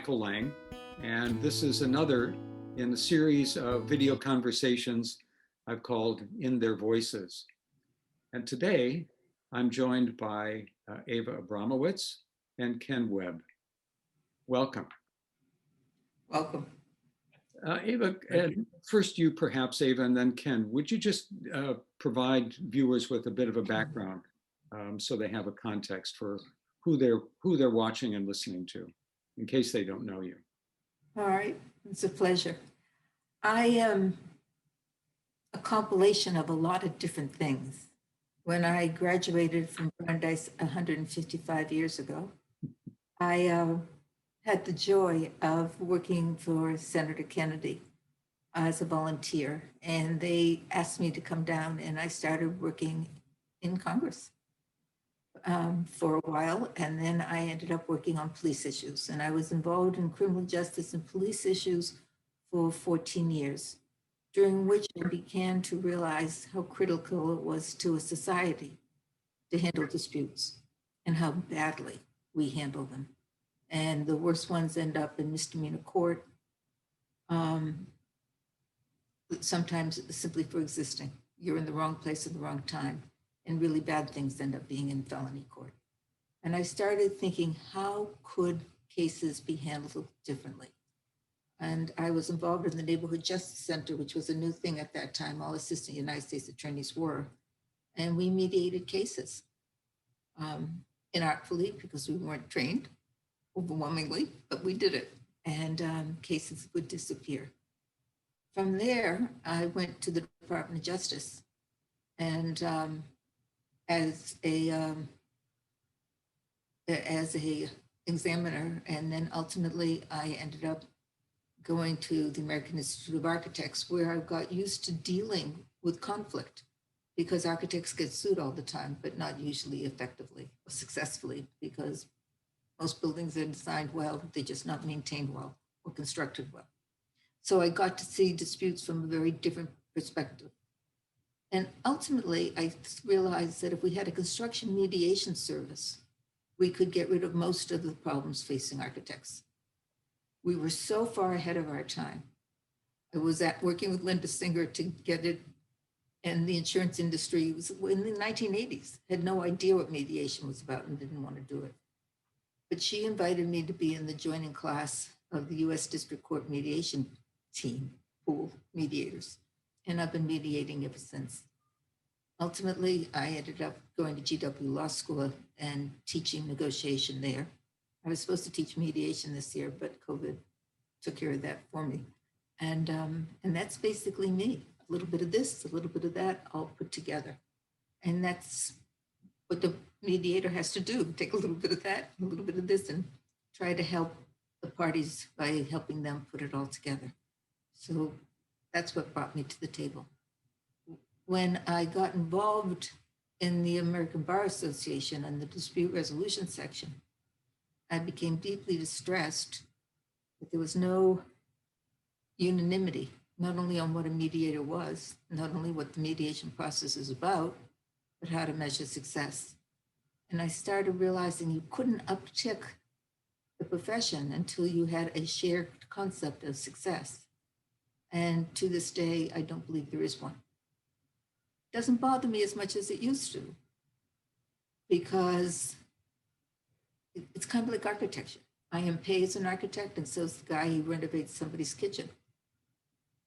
Michael Lang, and this is another in a series of video conversations I've called In Their Voices. And today I'm joined by Ava Abramowitz and Ken Webb. Welcome. Welcome. Ava, first you perhaps, Ava, and then Ken, would you just provide viewers with a bit of a background so they have a context for who they're watching and listening to, in case they don't know you? All right, it's a pleasure. I am a compilation of a lot of different things. When I graduated from Brandeis 155 years ago, I had the joy of working for Senator Kennedy as a volunteer, and they asked me to come down, and I started working in Congress for a while, and then I ended up working on police issues, and I was involved in criminal justice and police issues for 14 years, during which I began to realize how critical it was to a society to handle disputes and how badly we handle them. And the worst ones end up in misdemeanor court, sometimes simply for existing. You're in the wrong place at the wrong time, and really bad things end up being in felony court. And I started thinking, how could cases be handled differently? And I was involved in the Neighborhood Justice Center, which was a new thing at that time. All assistant United States attorneys were. And we mediated cases inartfully because we weren't trained overwhelmingly, but we did it. And cases would disappear. From there, I went to the Department of Justice. And as a examiner, and then ultimately I ended up going to the American Institute of Architects, where I got used to dealing with conflict, because architects get sued all the time, but not usually effectively or successfully, because most buildings are designed well, they're just not maintained well or constructed well. So I got to see disputes from a very different perspective. And ultimately, I realized that if we had a construction mediation service, we could get rid of most of the problems facing architects. We were so far ahead of our time. I was working with Linda Singer to get it, and the insurance industry was in the 1980s, had no idea what mediation was about and didn't want to do it. But she invited me to be in the joining class of the US District Court mediation team, pool mediators. And I've been mediating ever since. Ultimately, I ended up going to GW Law School and teaching negotiation there. I was supposed to teach mediation this year, but COVID took care of that for me. And that's basically me. A little bit of this, a little bit of that, all put together. And that's what the mediator has to do, take a little bit of that, a little bit of this, and try to help the parties by helping them put it all together. So that's what brought me to the table. When I got involved in the American Bar Association and the dispute resolution section, I became deeply distressed that there was no unanimity, not only on what a mediator was, not only what the mediation process is about, but how to measure success. And I started realizing you couldn't uptick the profession until you had a shared concept of success. And to this day, I don't believe there is one. It doesn't bother me as much as it used to, because it's kind of like architecture. I am paid as an architect, and so is the guy who renovates somebody's kitchen.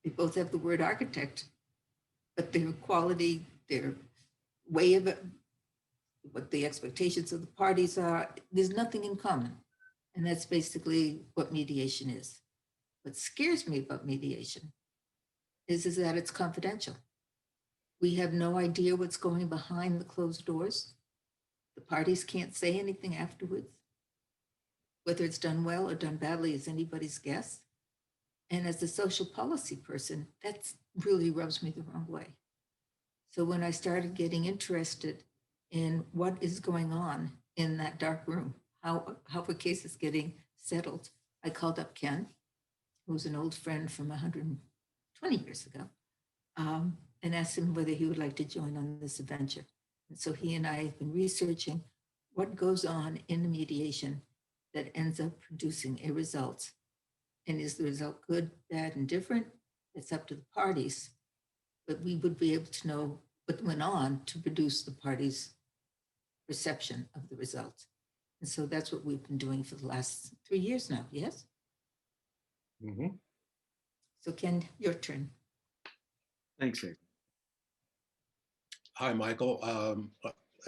They both have the word architect, but their quality, their way of it, what the expectations of the parties are, there's nothing in common. And that's basically what mediation is. What scares me about mediation is that it's confidential. We have no idea what's going behind the closed doors. The parties can't say anything afterwards. Whether it's done well or done badly is anybody's guess. And as a social policy person, that really rubs me the wrong way. So when I started getting interested in what is going on in that dark room, how a case is getting settled, I called up Ken, who's an old friend from 120 years ago, and asked him whether he would like to join on this adventure. And so he and I have been researching what goes on in the mediation that ends up producing a result. And is the result good, bad, and different? It's up to the parties. But we would be able to know what went on to produce the parties' perception of the result. And so that's what we've been doing for the last 3 years now, yes? Mhm. So Ken, your turn. Thanks, Ava. Hi, Michael.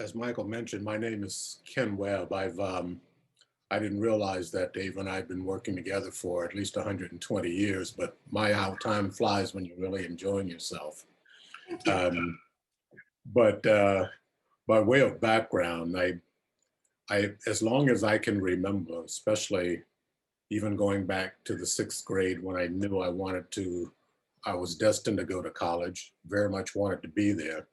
As Michael mentioned, my name is Ken Webb. I didn't realize that Dave and I have been working together for at least 120 years, but how time flies when you're really enjoying yourself. Thank you. But by way of background, as long as I can remember, especially even going back to the 6th grade when I knew I was destined to go to college, very much wanted to be there.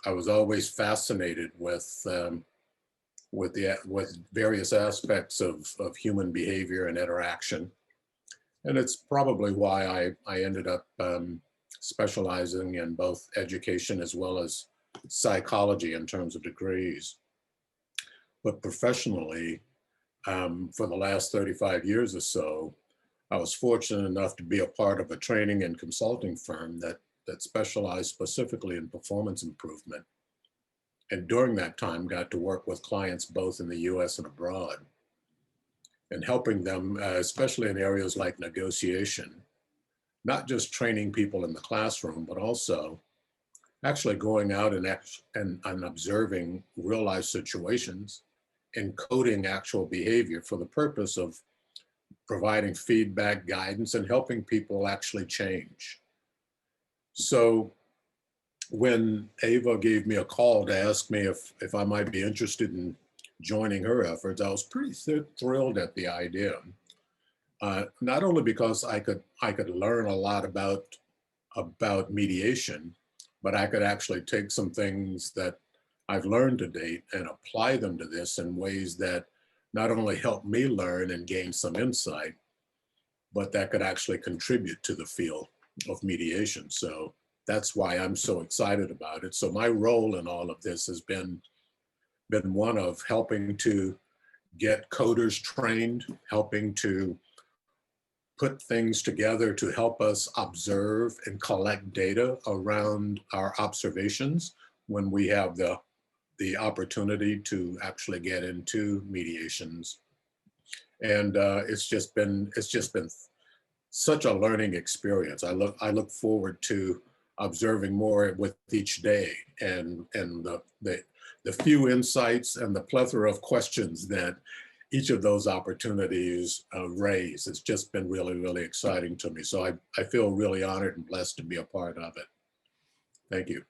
I was always fascinated with various aspects of human behavior and interaction, and it's probably why I ended up specializing in both education as well as psychology in terms of degrees. But professionally, for the last 35 years or so, I was fortunate enough to be a part of a training and consulting firm that specialized specifically in performance improvement. And during that time, got to work with clients both in the US and abroad, and helping them, especially in areas like negotiation, not just training people in the classroom, but also actually going out and observing real life situations and coding actual behavior for the purpose of providing feedback, guidance, and helping people actually change. So when Ava gave me a call to ask me if I might be interested in joining her efforts, I was pretty thrilled at the idea. Not only because I could learn a lot about mediation, but I could actually take some things that I've learned to date and apply them to this in ways that not only help me learn and gain some insight, but that could actually contribute to the field of mediation. So that's why I'm so excited about it. So my role in all of this has been one of helping to get coders trained, helping to put things together to help us observe and collect data around our observations when we have the opportunity to actually get into mediations. And it's just been such a learning experience. I look forward to observing more with each day, and the few insights and the plethora of questions that each of those opportunities raise. It's just been really, really exciting to me. So I feel really honored and blessed to be a part of it. Thank you.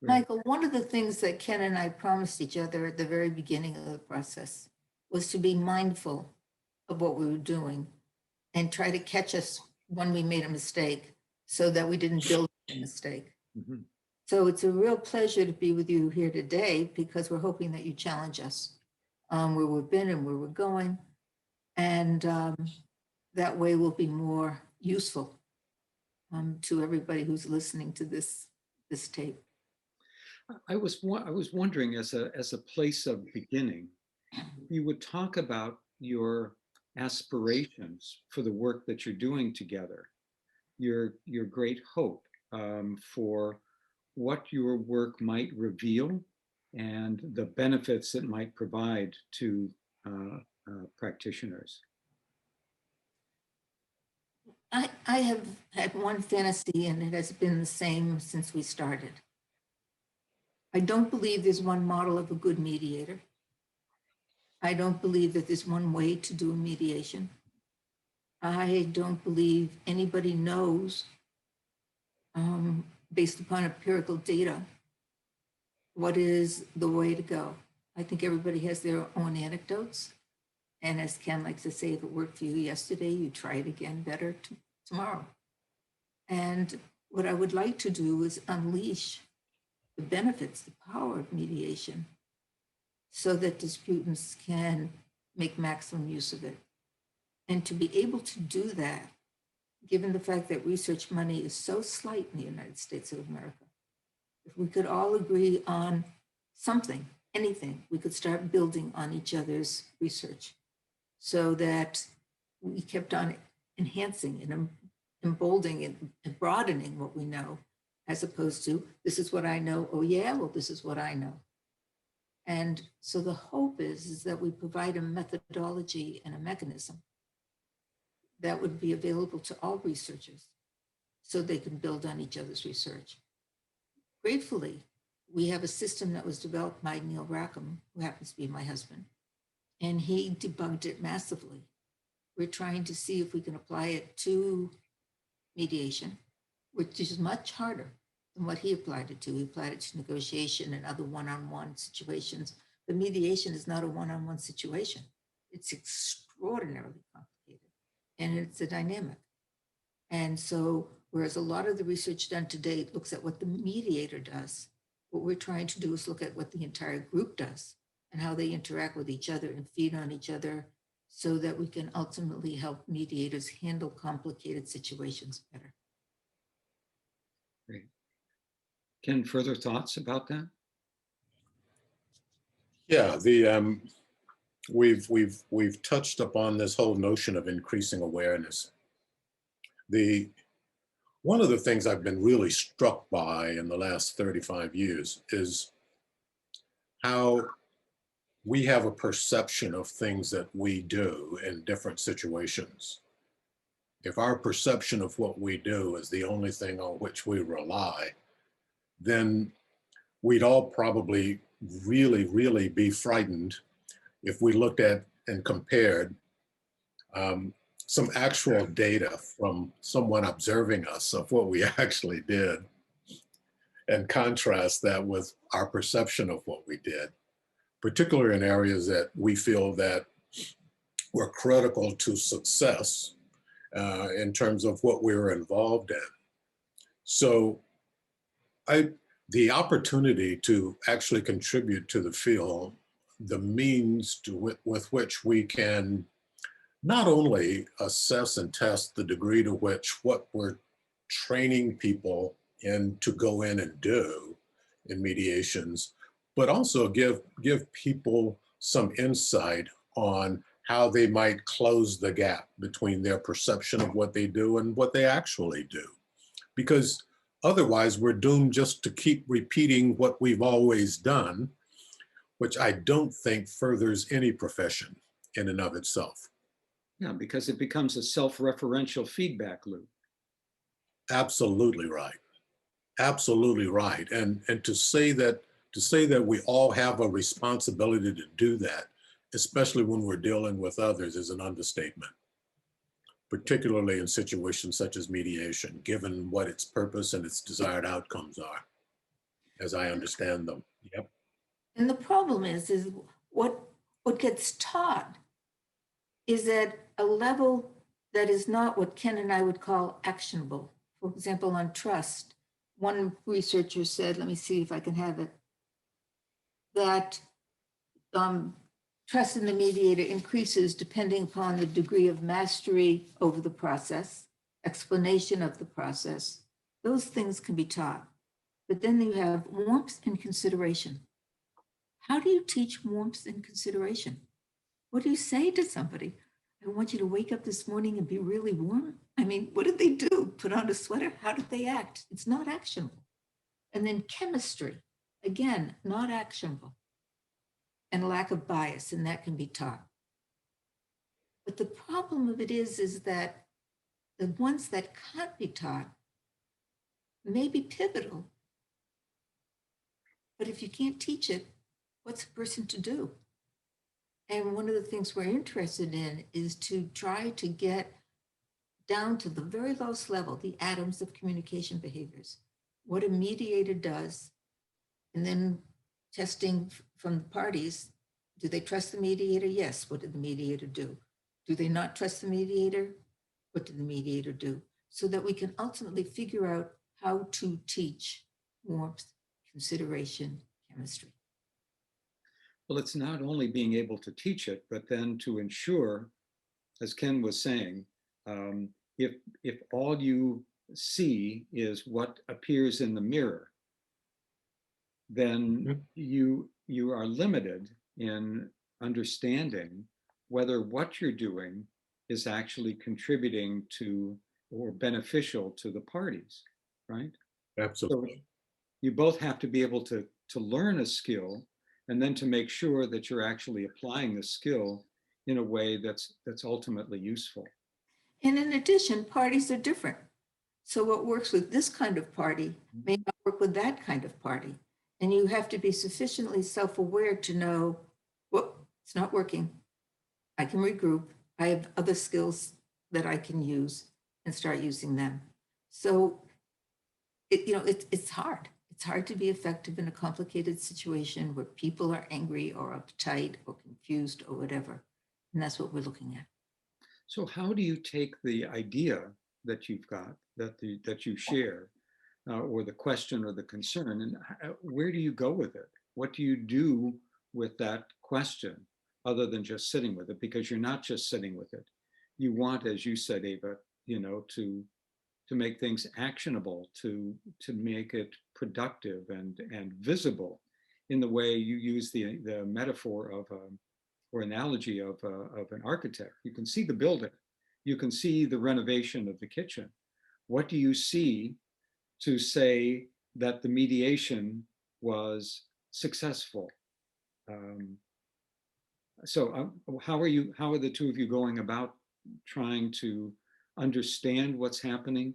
Michael, one of the things that Ken and I promised each other at the very beginning of the process was to be mindful of what we were doing and try to catch us when we made a mistake so that we didn't build a mistake. Mhm. So it's a real pleasure to be with you here today because we're hoping that you challenge us where we've been and where we're going. And that way we'll be more useful to everybody who's listening to this tape. I was wondering, as a place of beginning, you would talk about your aspirations for the work that you're doing together, your great hope for what your work might reveal and the benefits it might provide to practitioners. I have had one fantasy, and it has been the same since we started. I don't believe there's one model of a good mediator. I don't believe that there's one way to do a mediation. I don't believe anybody knows, based upon empirical data, what is the way to go. I think everybody has their own anecdotes. And as Ken likes to say, if it worked for you yesterday, you try it again better tomorrow. And what I would like to do is unleash the benefits, the power of mediation, so that disputants can make maximum use of it. And to be able to do that, given the fact that research money is so slight in the United States of America, if we could all agree on something, anything, we could start building on each other's research. so that we kept on enhancing and emboldening and broadening what we know, as opposed to, this is what I know. Oh yeah, well, this is what I know. And so the hope is that we provide a methodology and a mechanism that would be available to all researchers so they can build on each other's research. Gratefully, we have a system that was developed by Neil Rackham, who happens to be my husband, and he debunked it massively. We're trying to see if we can apply it to mediation, which is much harder than what he applied it to. He applied it to negotiation and other one-on-one situations. But mediation is not a one-on-one situation. It's extraordinarily complicated, and it's a dynamic. And so, whereas a lot of the research done to date looks at what the mediator does, what we're trying to do is look at what the entire group does and how they interact with each other and feed on each other so that we can ultimately help mediators handle complicated situations better. Great. Ken, further thoughts about that? Yeah, we've touched upon this whole notion of increasing awareness. One of the things I've been really struck by in the last 35 years is how we have a perception of things that we do in different situations. If our perception of what we do is the only thing on which we rely, then we'd all probably really, really be frightened if we looked at and compared some actual data from someone observing us of what we actually did and contrast that with our perception of what we did, particularly in areas that we feel that were critical to success in terms of what we were involved in. So the opportunity to actually contribute to the field, the means with which we can not only assess and test the degree to which what we're training people in to go in and do in mediations, but also give people some insight on how they might close the gap between their perception of what they do and what they actually do. Because otherwise, we're doomed just to keep repeating what we've always done, which I don't think furthers any profession in and of itself. Yeah, because it becomes a self-referential feedback loop. Absolutely right. Absolutely right. And to say that we all have a responsibility to do that, especially when we're dealing with others, is an understatement, particularly in situations such as mediation, given what its purpose and its desired outcomes are, as I understand them. Yep. And the problem is what gets taught is at a level that is not what Ken and I would call actionable. For example, on trust, one researcher said, let me see if I can have it, that trust in the mediator increases depending upon the degree of mastery over the process, explanation of the process. Those things can be taught. But then you have warmth and consideration. How do you teach warmth and consideration? What do you say to somebody? I want you to wake up this morning and be really warm. I mean, what did they do? Put on a sweater? How did they act? It's not actionable. And then chemistry, again, not actionable. And lack of bias, and that can be taught. But the problem of it is that the ones that can't be taught may be pivotal. But if you can't teach it, what's a person to do? And one of the things we're interested in is to try to get down to the very lowest level, the atoms of communication behaviors, what a mediator does, and then testing from the parties. Do they trust the mediator? Yes. What did the mediator do? Do they not trust the mediator? What did the mediator do? So that we can ultimately figure out how to teach warmth, consideration, chemistry. Well, it's not only being able to teach it, but then to ensure, as Ken was saying, if all you see is what appears in the mirror, then you are limited in understanding whether what you're doing is actually contributing to or beneficial to the parties, right? Absolutely. So you both have to be able to learn a skill and then to make sure that you're actually applying the skill in a way that's ultimately useful. And in addition, parties are different. So what works with this kind of party may not work with that kind of party. And you have to be sufficiently self-aware to know, well, it's not working. I can regroup. I have other skills that I can use and start using them. So it's hard. It's hard to be effective in a complicated situation where people are angry or uptight or confused or whatever. And that's what we're looking at. So how do you take the idea that you've got, that you share, or the question or the concern, and where do you go with it? What do you do with that question other than just sitting with it? Because you're not just sitting with it. You want, as you said, Ava, to make things actionable, to make it productive and visible in the way you use the metaphor of or analogy of an architect. You can see the building, you can see the renovation of the kitchen. What do you see to say that the mediation was successful? How are the two of you going about trying to understand what's happening,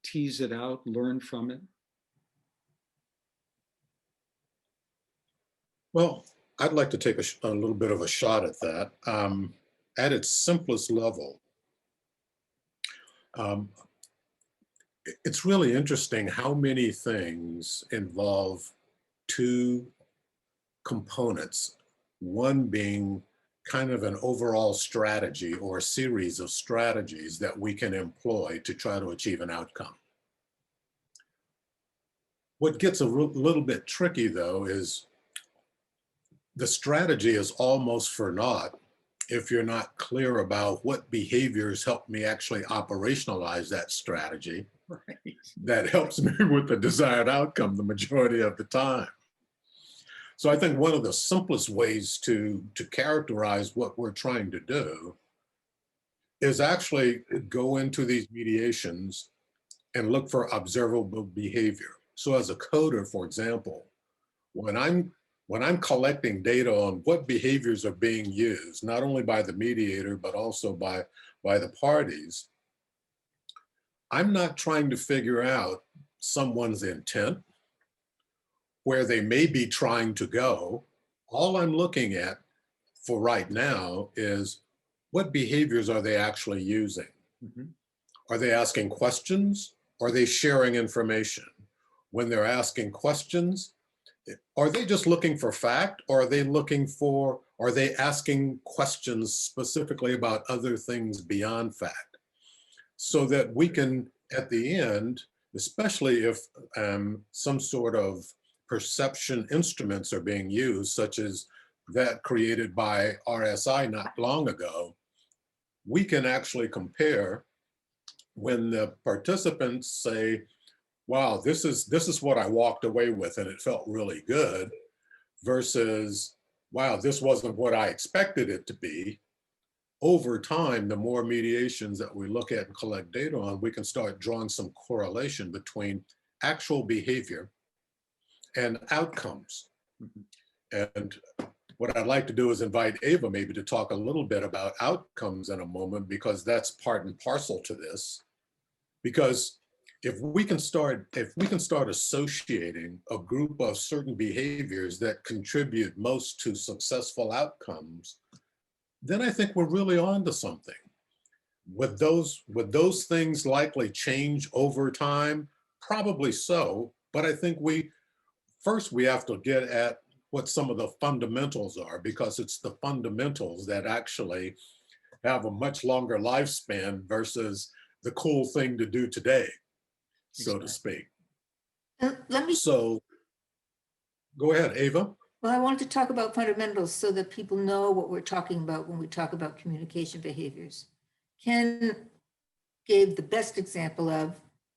tease it out, learn from it? Well, I'd like to take a little bit of a shot at that. At its simplest level, it's really interesting how many things involve two components, one being kind of an overall strategy or a series of strategies that we can employ to try to achieve an outcome. What gets a little bit tricky, though, is the strategy is almost for naught if you're not clear about what behaviors help me actually operationalize that strategy. Right. That helps me with the desired outcome the majority of the time. So I think one of the simplest ways to characterize what we're trying to do is actually go into these mediations and look for observable behavior. So as a coder, for example, when I'm collecting data on what behaviors are being used, not only by the mediator, but also by the parties, I'm not trying to figure out someone's intent, where they may be trying to go. All I'm looking at for right now is what behaviors are they actually using? Mm-hmm. Are they asking questions? Are they sharing information? When they're asking questions, are they just looking for fact, or are they asking questions specifically about other things beyond fact? So that we can, at the end, especially if some sort of perception instruments are being used, such as that created by RSI not long ago, we can actually compare when the participants say, wow, this is what I walked away with and it felt really good, versus, wow, this wasn't what I expected it to be. Over time, the more mediations that we look at and collect data on, we can start drawing some correlation between actual behavior and outcomes. Mm-hmm. And what I'd like to do is invite Ava maybe to talk a little bit about outcomes in a moment, because that's part and parcel to this. Because if we can start associating a group of certain behaviors that contribute most to successful outcomes, then I think we're really on to something. Would those things likely change over time? Probably so, but I think first we have to get at what some of the fundamentals are, because it's the fundamentals that actually have a much longer lifespan versus the cool thing to do today, so to speak. So go ahead, Ava. Well, I wanted to talk about fundamentals so that people know what we're talking about when we talk about communication behaviors. Ken gave the best example of,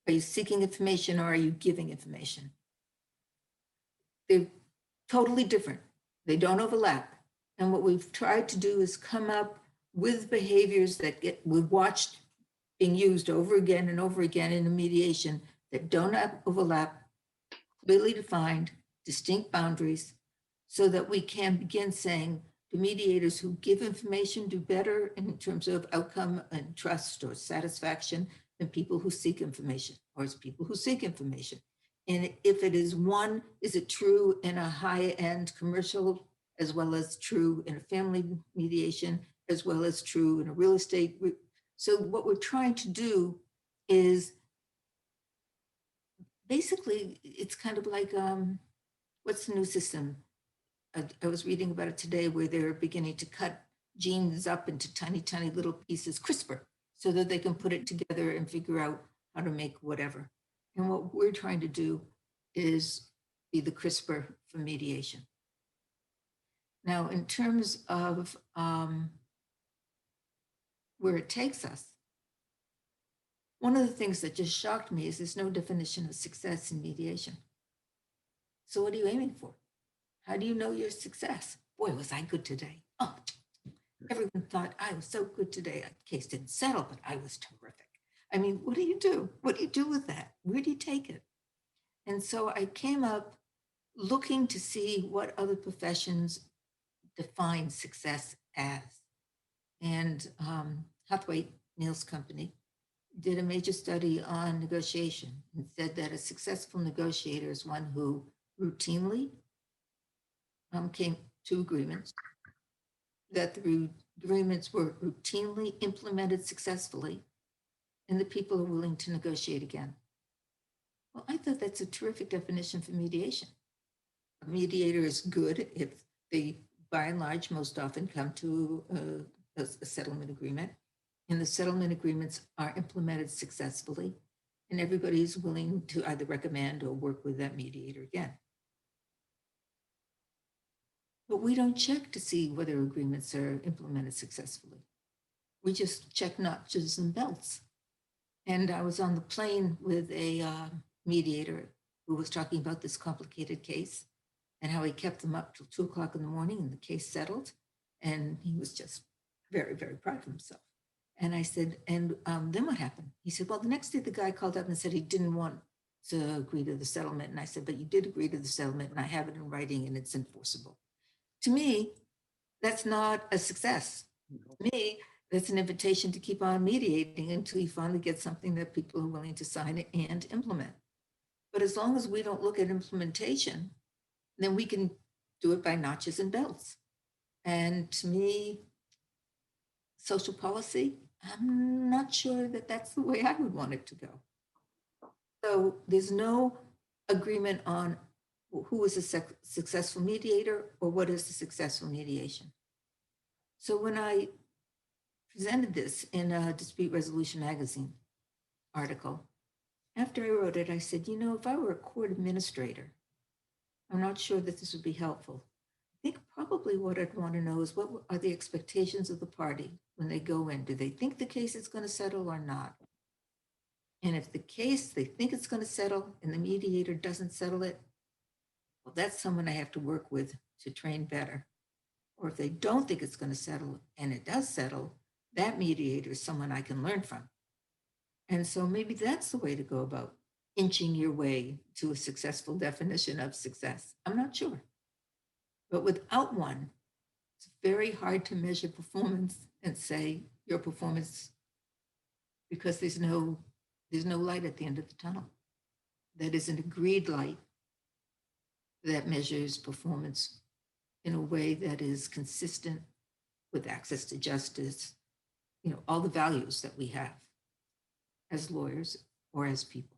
are you seeking information or are you giving information? They're totally different. They don't overlap. And what we've tried to do is come up with behaviors that we've watched being used over again and over again in a mediation that don't overlap, clearly defined, distinct boundaries, so that we can begin saying, do mediators who give information do better in terms of outcome and trust or satisfaction than people who seek information, or is people who seek information? And if it is one, is it true in a high-end commercial as well as true in a family mediation, as well as true in a real estate? So what we're trying to do is basically, it's kind of like, what's the new system? I was reading about it today where they're beginning to cut genes up into tiny, tiny little pieces, CRISPR, so that they can put it together and figure out how to make whatever. And what we're trying to do is be the CRISPR for mediation. Now, in terms of where it takes us, one of the things that just shocked me is there's no definition of success in mediation. So what are you aiming for? How do you know your success? Boy, was I good today. Oh, everyone thought I was so good today. The case didn't settle, but I was terrific. I mean, what do you do? What do you do with that? Where do you take it? And so I came up looking to see what other professions define success as. And Hathaway, Neil's company, did a major study on negotiation and said that a successful negotiator is one who routinely came to agreements, that the agreements were routinely implemented successfully, and the people are willing to negotiate again. Well, I thought that's a terrific definition for mediation. A mediator is good if they, by and large, most often come to a settlement agreement, and the settlement agreements are implemented successfully, and everybody is willing to either recommend or work with that mediator again. But we don't check to see whether agreements are implemented successfully. We just check notches and belts. And I was on the plane with a mediator who was talking about this complicated case and how he kept them up till 2 o'clock in the morning and the case settled. And he was just very, very proud of himself. And I said, and then what happened? He said, well, the next day the guy called up and said he didn't want to agree to the settlement. And I said, but you did agree to the settlement and I have it in writing and it's enforceable. To me, that's not a success. To me, that's an invitation to keep on mediating until you finally get something that people are willing to sign and implement. But as long as we don't look at implementation, then we can do it by notches and belts. And to me, social policy, I'm not sure that that's the way I would want it to go. So there's no agreement on who is a successful mediator or what is a successful mediation. So when I presented this in a Dispute Resolution Magazine article, after I wrote it, I said, you know, if I were a court administrator, I'm not sure that this would be helpful. I think probably what I'd want to know is what are the expectations of the party when they go in? Do they think the case is going to settle or not? And if the case, they think it's going to settle and the mediator doesn't settle it, well, that's someone I have to work with to train better. Or if they don't think it's going to settle and it does settle, that mediator is someone I can learn from. And so maybe that's the way to go about inching your way to a successful definition of success. I'm not sure. But without one, it's very hard to measure performance and say your performance, because there's no light at the end of the tunnel. That is an agreed light that measures performance in a way that is consistent with access to justice, you know, all the values that we have as lawyers or as people.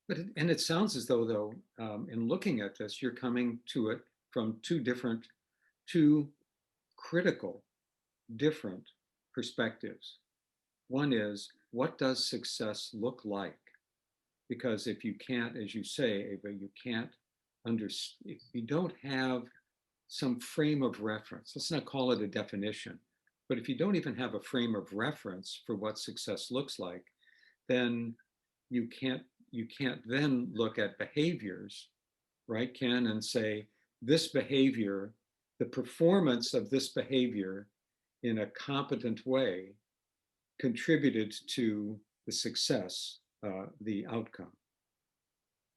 But and it sounds as though, in looking at this, you're coming to it from two critical, different perspectives. One is, what does success look like? Because if you can't, as you say, Ava, you can't if you don't have some frame of reference, let's not call it a definition, but if you don't even have a frame of reference for what success looks like, then you can't then look at behaviors, right, Ken, and say, this behavior the performance of this behavior in a competent way contributed to the success, the outcome.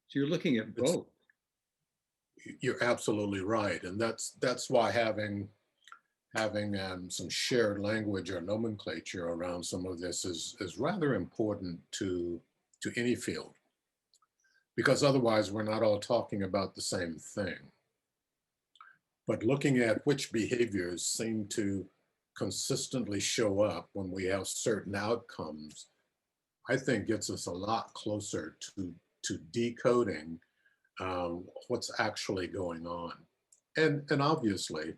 So you're looking at both. You're absolutely right, and that's why having some shared language or nomenclature around some of this is rather important to any field, because otherwise we're not all talking about the same thing. But looking at which behaviors seem to consistently show up when we have certain outcomes, I think gets us a lot closer to decoding what's actually going on. And obviously,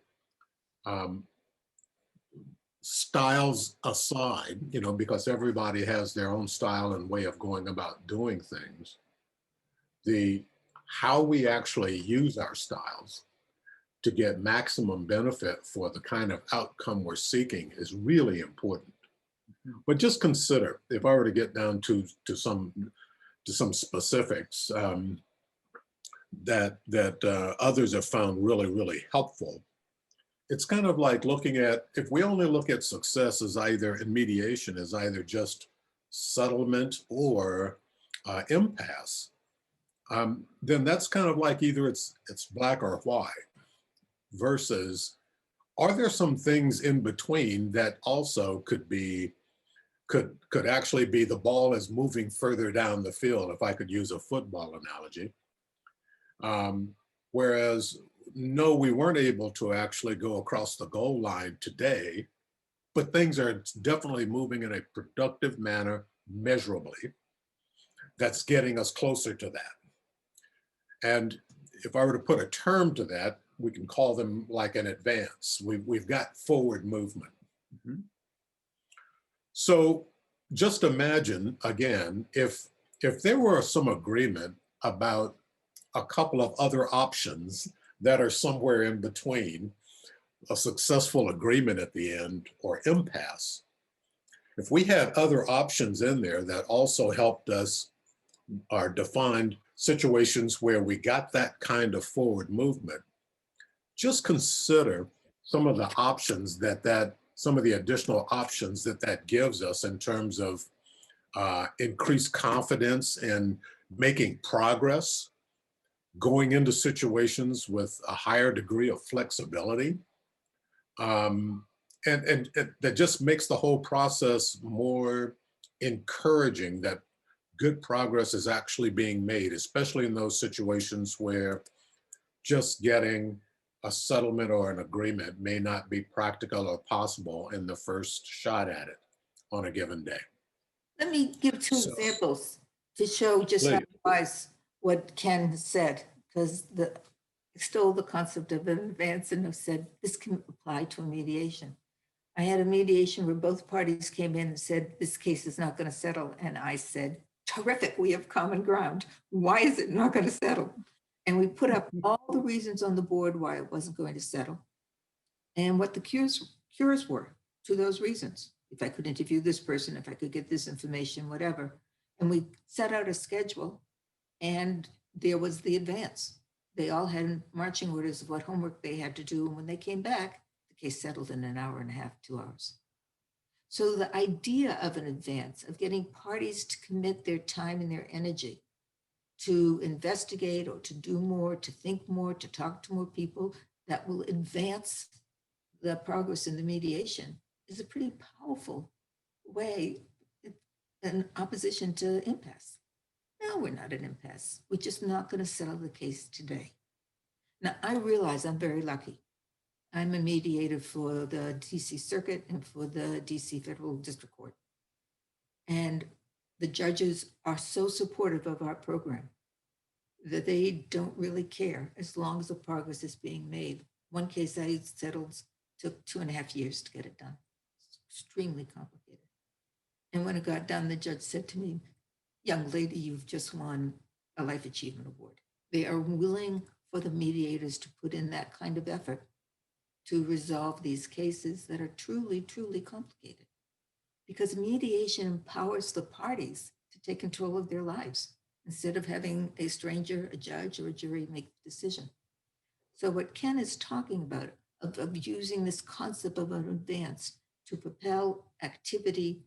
styles aside, because everybody has their own style and way of going about doing things, how we actually use our styles to get maximum benefit for the kind of outcome we're seeking is really important. But just consider, if I were to get down to some specifics that others have found really, really helpful. It's kind of like looking at, if we only look at success as either in mediation as either just settlement or impasse, then that's kind of like either it's black or white, versus are there some things in between that also could actually be the ball is moving further down the field, if I could use a football analogy. Whereas, no, we weren't able to actually go across the goal line today, but things are definitely moving in a productive manner, measurably, that's getting us closer to that. And if I were to put a term to that, we can call them like an advance. We've got forward movement. Mm-hmm. So just imagine, again, if there were some agreement about a couple of other options that are somewhere in between a successful agreement at the end or impasse, if we had other options in there that also helped us or defined situations where we got that kind of forward movement, just consider some of the options some of the additional options that gives us in terms of increased confidence in making progress, going into situations with a higher degree of flexibility. And that just makes the whole process more encouraging that good progress is actually being made, especially in those situations where just getting a settlement or an agreement may not be practical or possible in the first shot at it on a given day. Let me give two examples to show just how wise what Ken has said, because stole the concept of an advance and have said this can apply to a mediation. I had a mediation where both parties came in and said, this case is not going to settle. And I said, terrific, we have common ground. Why is it not going to settle? And we put up all the reasons on the board why it wasn't going to settle and what the cures were to those reasons. If I could interview this person, if I could get this information, whatever. And we set out a schedule and there was the advance. They all had marching orders of what homework they had to do. And when they came back, the case settled in an hour and a half, 2 hours. So the idea of an advance, of getting parties to commit their time and their energy to investigate or to do more, to think more, to talk to more people that will advance the progress in the mediation is a pretty powerful way in opposition to impasse. No, we're not an impasse. We're just not going to settle the case today. Now, I realize I'm very lucky. I'm a mediator for the DC Circuit and for the DC Federal District Court. And the judges are so supportive of our program that they don't really care as long as the progress is being made. One case I settled took 2.5 years to get it done. It's extremely complicated. And when it got done, the judge said to me, young lady, you've just won a Life Achievement Award. They are willing for the mediators to put in that kind of effort to resolve these cases that are truly, truly complicated. Because mediation empowers the parties to take control of their lives instead of having a stranger, a judge, or a jury make the decision. So what Ken is talking about, of using this concept of an advance to propel activity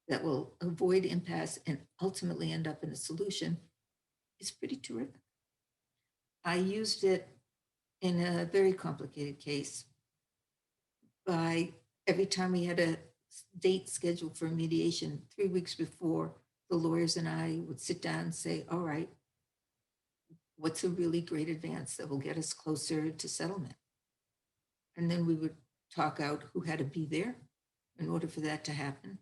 that will avoid impasse and ultimately end up in a solution is pretty terrific. I used it in a very complicated case by every time we had a date scheduled for mediation 3 weeks before, the lawyers and I would sit down and say, all right, what's a really great advance that will get us closer to settlement? And then we would talk out who had to be there in order for that to happen.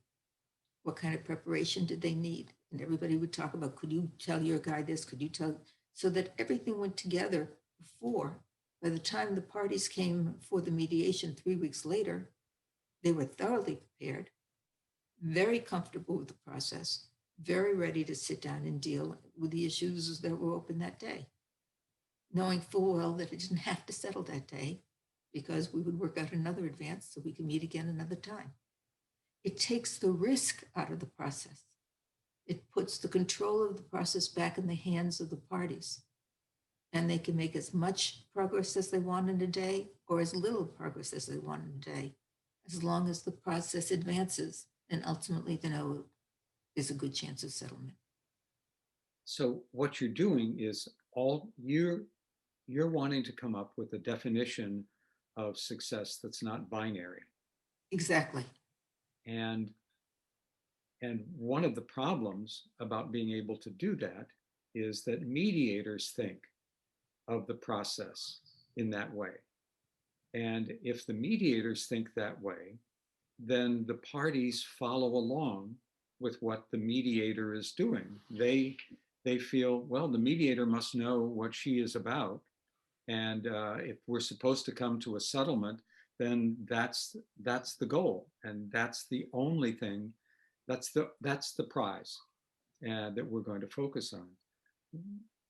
What kind of preparation did they need? And everybody would talk about, could you tell your guy this? Could you tell? So that everything went together before. By the time the parties came for the mediation 3 weeks later, they were thoroughly prepared, very comfortable with the process, very ready to sit down and deal with the issues that were open that day, knowing full well that it didn't have to settle that day because we would work out another advance so we could meet again another time. It takes the risk out of the process. It puts the control of the process back in the hands of the parties. And they can make as much progress as they want in a day or as little progress as they want in a day, as long as the process advances and ultimately they know there's a good chance of settlement. So what you're doing is you're wanting to come up with a definition of success that's not binary. Exactly. And one of the problems about being able to do that is that mediators think of the process in that way. And if the mediators think that way, then the parties follow along with what the mediator is doing. They feel, well, the mediator must know what she is about. And if we're supposed to come to a settlement, then that's the goal. And that's the only thing, that's the prize that we're going to focus on.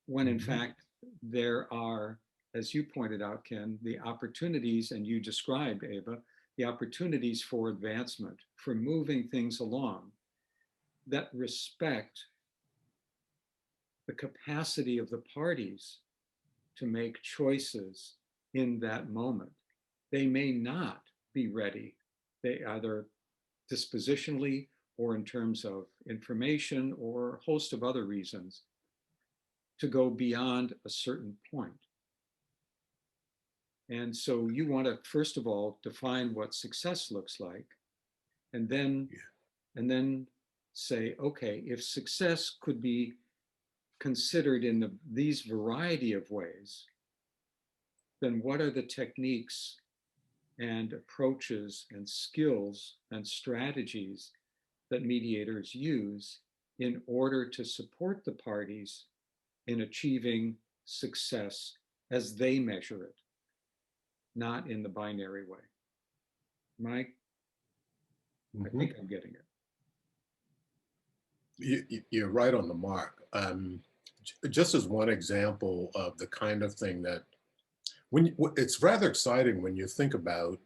When in fact, there are, as you pointed out, Ken, the opportunities, and you described, Ava, the opportunities for advancement, for moving things along that respect the capacity of the parties to make choices in that moment. They may not be ready. They either dispositionally or in terms of information or a host of other reasons to go beyond a certain point. And so you want to, first of all, define what success looks like, and then say, okay, if success could be considered in these variety of ways, then what are the techniques and approaches and skills and strategies that mediators use in order to support the parties in achieving success as they measure it, not in the binary way. Mike, I think I'm getting it. You're right on the mark. Just as one example of the kind of thing that, it's rather exciting when you think about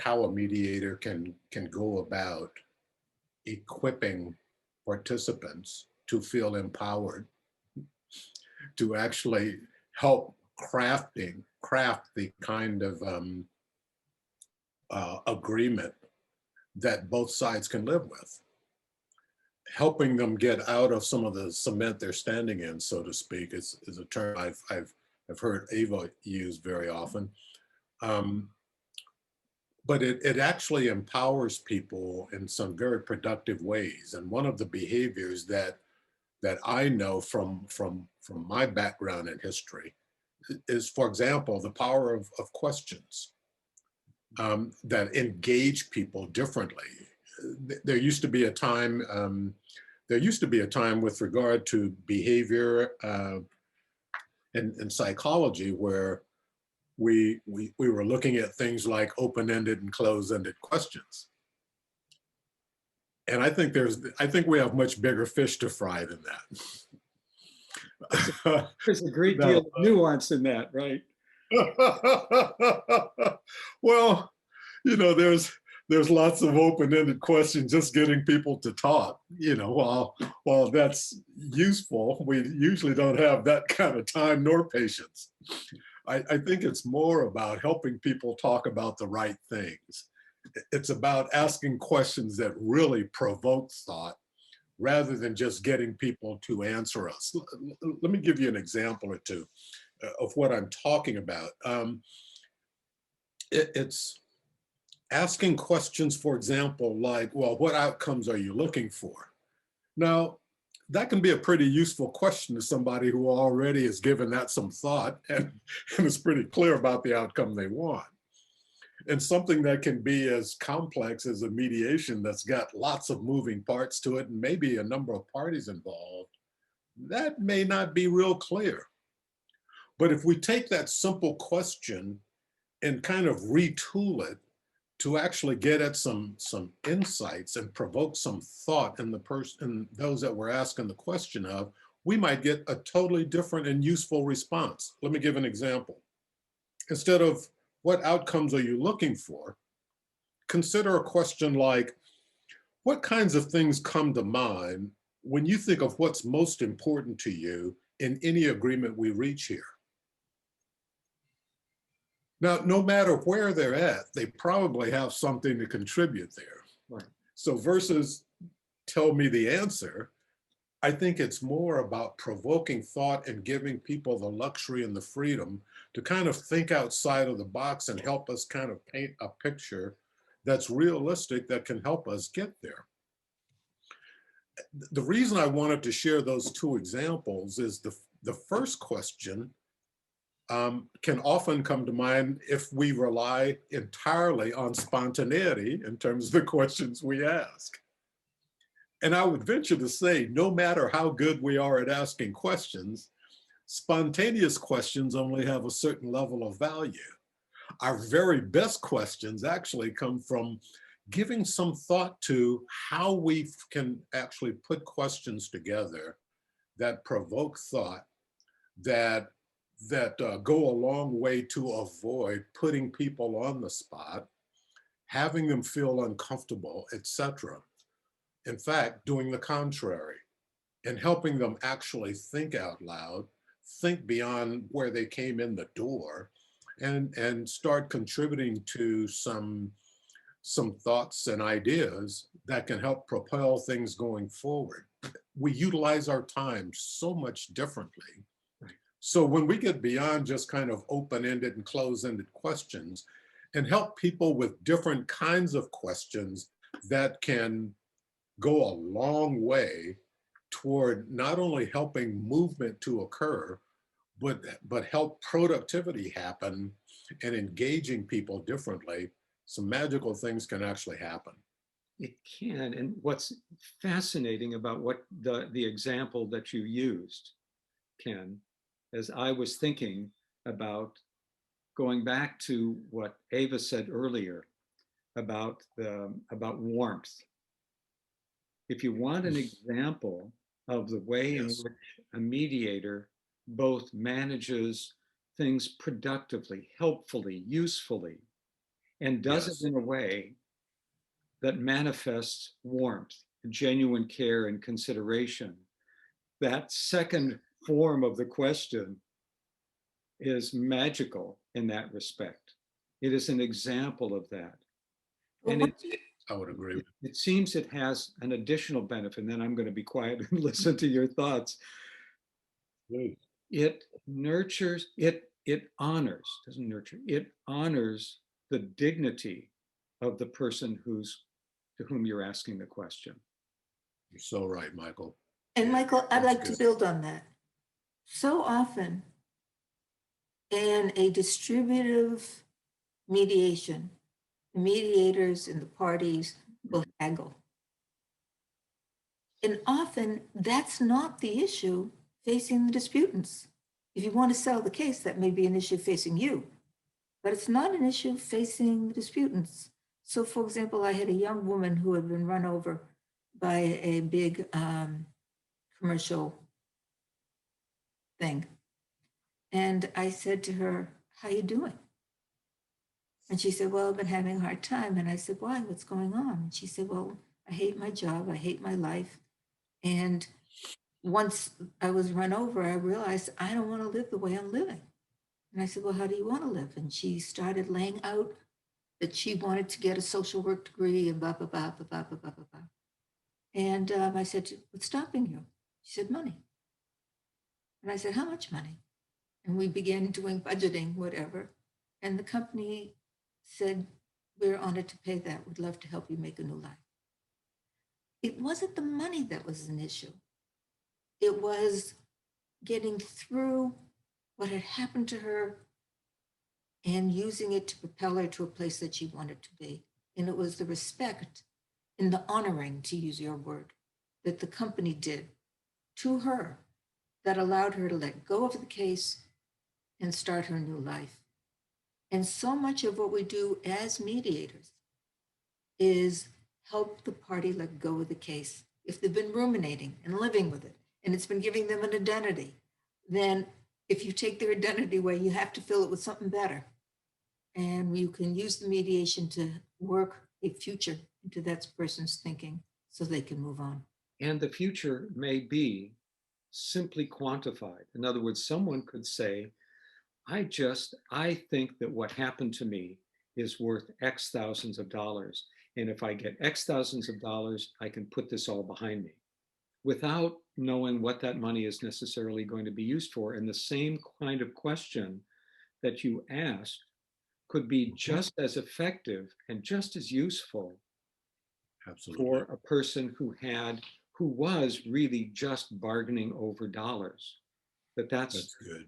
how a mediator can go about equipping participants to feel empowered, to actually help craft the kind of agreement that both sides can live with, helping them get out of some of the cement they're standing in, so to speak, is a term I've heard Ava use very often. But it actually empowers people in some very productive ways. And one of the behaviors that I know from my background in history is, for example, the power of questions that engage people differently. There used to be a time with regard to behavior and psychology where we were looking at things like open-ended and closed-ended questions. And I think we have much bigger fish to fry than that. There's a great deal of nuance in that, right? Well, there's lots of open-ended questions, just getting people to talk. While that's useful, we usually don't have that kind of time nor patience. I think it's more about helping people talk about the right things. It's about asking questions that really provoke thought rather than just getting people to answer us. Let me give you an example or two of what I'm talking about. It's asking questions, for example, like, well, what outcomes are you looking for? Now, that can be a pretty useful question to somebody who already has given that some thought and is pretty clear about the outcome they want. And something that can be as complex as a mediation that's got lots of moving parts to it and maybe a number of parties involved, that may not be real clear. But if we take that simple question and kind of retool it to actually get at some insights and provoke some thought in the person, those that we're asking the question of, we might get a totally different and useful response. Let me give an example. Instead of what outcomes are you looking for, consider a question like, what kinds of things come to mind when you think of what's most important to you in any agreement we reach here? Now, no matter where they're at, they probably have something to contribute there. Right. So versus tell me the answer, I think it's more about provoking thought and giving people the luxury and the freedom to kind of think outside of the box and help us kind of paint a picture that's realistic that can help us get there. The reason I wanted to share those two examples is the first question can often come to mind if we rely entirely on spontaneity in terms of the questions we ask. And I would venture to say, no matter how good we are at asking questions, spontaneous questions only have a certain level of value. Our very best questions actually come from giving some thought to how we can actually put questions together that provoke thought, that go a long way to avoid putting people on the spot, having them feel uncomfortable, etc. In fact, doing the contrary and helping them actually think out loud, think beyond where they came in the door, and start contributing to some thoughts and ideas that can help propel things going forward. We utilize our time so much differently. So when we get beyond just kind of open-ended and closed-ended questions and help people with different kinds of questions that can go a long way toward not only helping movement to occur, but help productivity happen and engaging people differently, some magical things can actually happen. It can. And what's fascinating about what the example that you used, Ken, as I was thinking about going back to what Ava said earlier about warmth. If you want an example of the way in which a mediator both manages things productively, helpfully, usefully, and does it in a way that manifests warmth, genuine care and consideration, that second form of the question is magical in that respect. It is an example of that. And I would agree. it seems it has an additional benefit, and then I'm going to be quiet and listen to your thoughts. It nurtures, it honors, doesn't nurture, it honors the dignity of the person to whom you're asking the question. You're so right, Michael. And Michael, I'd like to build on that. So often in a distributive mediation, the mediators and the parties will haggle. And often that's not the issue facing the disputants. If you want to settle the case, that may be an issue facing you, but it's not an issue facing the disputants. So for example, I had a young woman who had been run over by a big commercial thing. And I said to her, how you doing? And she said, well, I've been having a hard time. And I said, why? What's going on? And she said, well, I hate my job. I hate my life. And once I was run over, I realized I don't want to live the way I'm living. And I said, well, how do you want to live? And she started laying out that she wanted to get a social work degree and blah, blah, blah, blah, blah, blah, blah, blah, blah. And I said, what's stopping you? She said, money. And I said, how much money? And we began doing budgeting, whatever. And the company said, we're honored to pay that. We'd love to help you make a new life. It wasn't the money that was an issue. It was getting through what had happened to her and using it to propel her to a place that she wanted to be. And it was the respect and the honoring, to use your word, that the company did to her that allowed her to let go of the case and start her new life. And so much of what we do as mediators is help the party let go of the case. If they've been ruminating and living with it, and it's been giving them an identity, then if you take their identity away, you have to fill it with something better. And you can use the mediation to work a future into that person's thinking so they can move on. And the future may be simply quantified. In other words, someone could say, I think that what happened to me is worth X thousands of dollars. And if I get X thousands of dollars, I can put this all behind me without knowing what that money is necessarily going to be used for. And the same kind of question that you asked could be just as effective and just as useful Absolutely. for a person who was really just bargaining over dollars. That's good.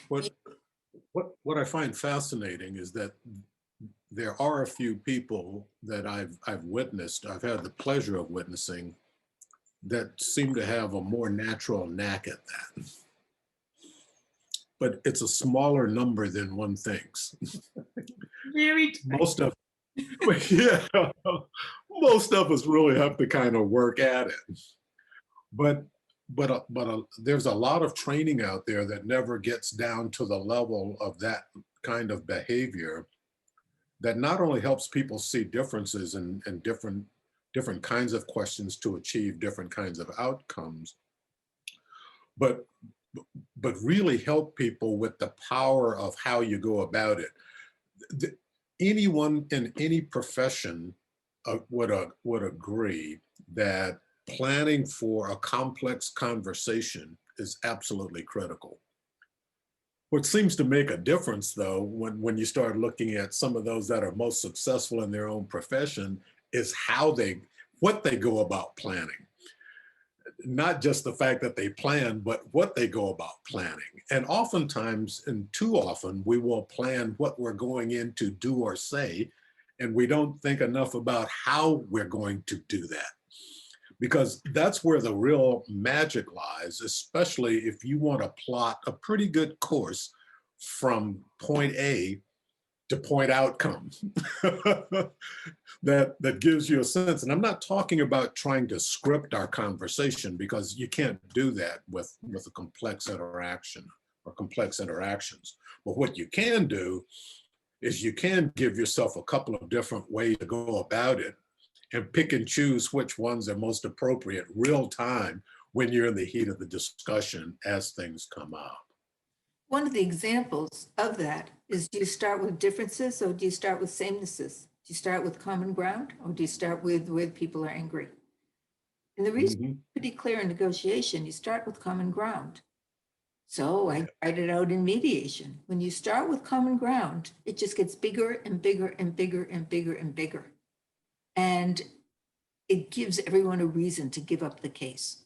What I find fascinating is that there are a few people that I've witnessed, I've had the pleasure of witnessing, that seem to have a more natural knack at that. But it's a smaller number than one thinks. very Most of yeah, most of us really have to kind of work at it. But there's a lot of training out there that never gets down to the level of that kind of behavior that not only helps people see differences in different kinds of questions to achieve different kinds of outcomes, but really help people with the power of how you go about it. Anyone in any profession would agree that planning for a complex conversation is absolutely critical. What seems to make a difference, though, when you start looking at some of those that are most successful in their own profession, is what they go about planning. Not just the fact that they plan, but what they go about planning. And oftentimes, and too often, we will plan what we're going in to do or say, and we don't think enough about how we're going to do that. Because that's where the real magic lies, especially if you want to plot a pretty good course from point A to point outcome that gives you a sense. And I'm not talking about trying to script our conversation, because you can't do that with a complex interaction or complex interactions. But what you can do is you can give yourself a couple of different ways to go about it and pick and choose which ones are most appropriate real time when you're in the heat of the discussion as things come up. One of the examples of that is, do you start with differences or do you start with samenesses? Do you start with common ground or do you start with where people are angry? And the reason is pretty clear in negotiation, you start with common ground. So I tried it out in mediation. When you start with common ground, it just gets bigger and bigger and bigger and bigger and bigger. And it gives everyone a reason to give up the case.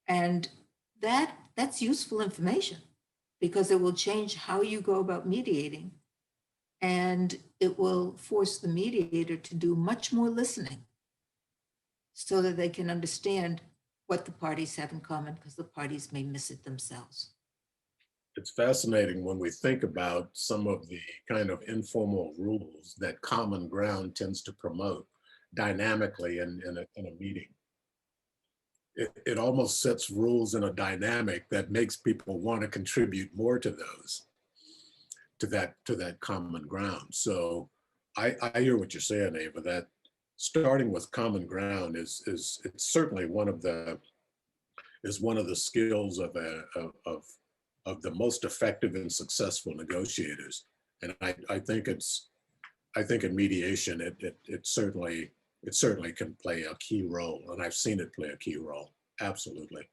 And that's useful information, because it will change how you go about mediating, and it will force the mediator to do much more listening so that they can understand what the parties have in common, because the parties may miss it themselves. It's fascinating when we think about some of the kind of informal rules that common ground tends to promote dynamically in a meeting. It almost sets rules in a dynamic that makes people want to contribute more to those, to that common ground. So I hear what you're saying, Ava, that starting with common ground is it's certainly one of the is one of the skills of the most effective and successful negotiators. And I think in mediation, it certainly can play a key role, and I've seen it play a key role. Absolutely.